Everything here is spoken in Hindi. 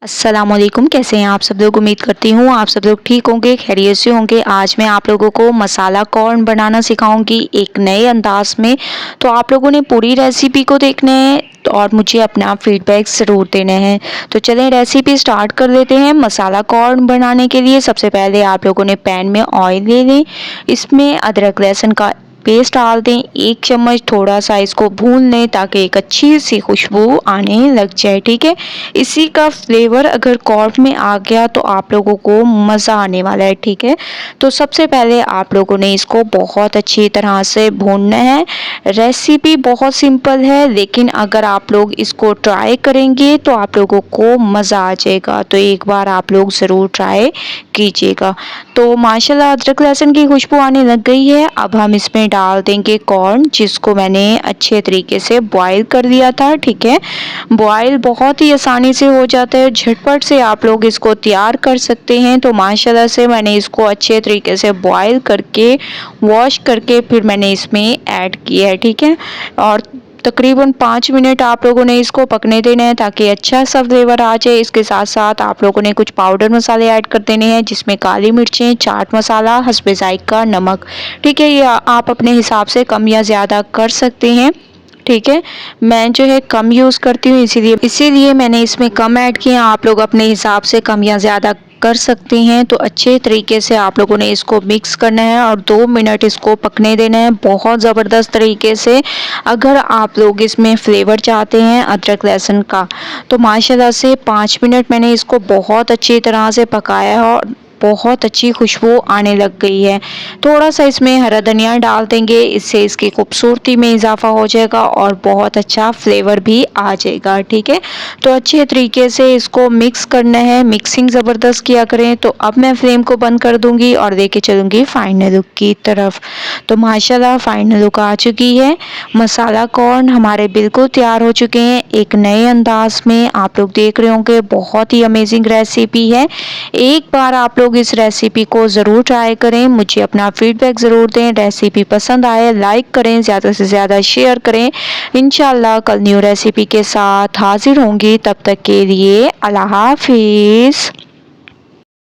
अस्सलामुअलैकुम, कैसे हैं आप सब लोग। उम्मीद करती हूँ आप सब लोग ठीक होंगे, खैरियत से होंगे। आज मैं आप लोगों को मसाला कॉर्न बनाना सिखाऊंगी एक नए अंदाज में। तो आप लोगों ने पूरी रेसिपी को देखना है और मुझे अपना फीडबैक ज़रूर देना है। तो चलें रेसिपी स्टार्ट कर लेते हैं। मसाला कॉर्न बनाने के लिए सबसे पहले आप लोगों ने पैन में ऑयल ले लें, इसमें अदरक लहसुन का पेस्ट डाल दें, 1 चम्मच। थोड़ा सा इसको भून लें ताकि एक अच्छी सी खुशबू आने लग जाए। ठीक है, इसी का फ्लेवर अगर कॉर्न में आ गया तो आप लोगों को मज़ा आने वाला है। ठीक है, तो सबसे पहले आप लोगों ने इसको बहुत अच्छी तरह से भूनना है। रेसिपी बहुत सिंपल है, लेकिन अगर आप लोग इसको ट्राई करेंगे तो आप लोगों को मज़ा आ जाएगा। तो एक बार आप लोग ज़रूर ट्राई कीजिएगा। तो माशाल्लाह अदरक लहसुन की खुशबू आने लग गई है। अब हम इसमें डाल देंगे कॉर्न, जिसको मैंने अच्छे तरीके से बॉईल कर लिया था। ठीक है, बॉईल बहुत ही आसानी से हो जाता है, झटपट से आप लोग इसको तैयार कर सकते हैं। तो माशाल्लाह से मैंने इसको अच्छे तरीके से बॉईल करके वॉश करके फिर मैंने इसमें ऐड किया है। ठीक है, और तकरीबन 5 मिनट आप लोगों ने इसको पकने देना है ताकि अच्छा सा फ्लेवर आ जाए। इसके साथ साथ आप लोगों ने कुछ पाउडर मसाले ऐड कर देने हैं, जिसमें काली मिर्चें, चाट मसाला, हस्बे जायका नमक। ठीक है, ये आप अपने हिसाब से कम या ज़्यादा कर सकते हैं। ठीक है, मैं जो है कम यूज़ करती हूँ, इसीलिए मैंने इसमें कम ऐड किया। आप लोग अपने हिसाब से कम या ज़्यादा कर सकते हैं। तो अच्छे तरीके से आप लोगों ने इसको मिक्स करना है और 2 मिनट इसको पकने देना है बहुत ज़बरदस्त तरीके से। अगर आप लोग इसमें फ्लेवर चाहते हैं अदरक लहसुन का, तो माशाल्लाह से 5 मिनट मैंने इसको बहुत अच्छी तरह से पकाया है और बहुत अच्छी खुशबू आने लग गई है। थोड़ा सा इसमें हरा धनिया डाल देंगे, इससे इसकी खूबसूरती में इजाफा हो जाएगा और बहुत अच्छा फ्लेवर भी आ जाएगा। ठीक है, तो अच्छे तरीके से इसको मिक्स करना है, मिक्सिंग ज़बरदस्त किया करें। तो अब मैं फ्लेम को बंद कर दूंगी और लेके चलूँगी फाइनल लुक की तरफ। तो माशाल्लाह फाइनल लुक आ चुकी है। मसाला कॉर्न हमारे बिल्कुल तैयार हो चुके हैं एक नए अंदाज में। आप लोग देख रहे होंगे, बहुत ही अमेजिंग रेसिपी है। एक बार आप लोग इस रेसिपी को ज़रूर ट्राई करें, मुझे अपना फीडबैक ज़रूर दें। रेसिपी पसंद आए लाइक करें, ज़्यादा से ज़्यादा शेयर करें। इंशाल्लाह कल न्यू रेसिपी के साथ हाजिर होंगी, तब तक के लिए अल्लाह हाफिज़।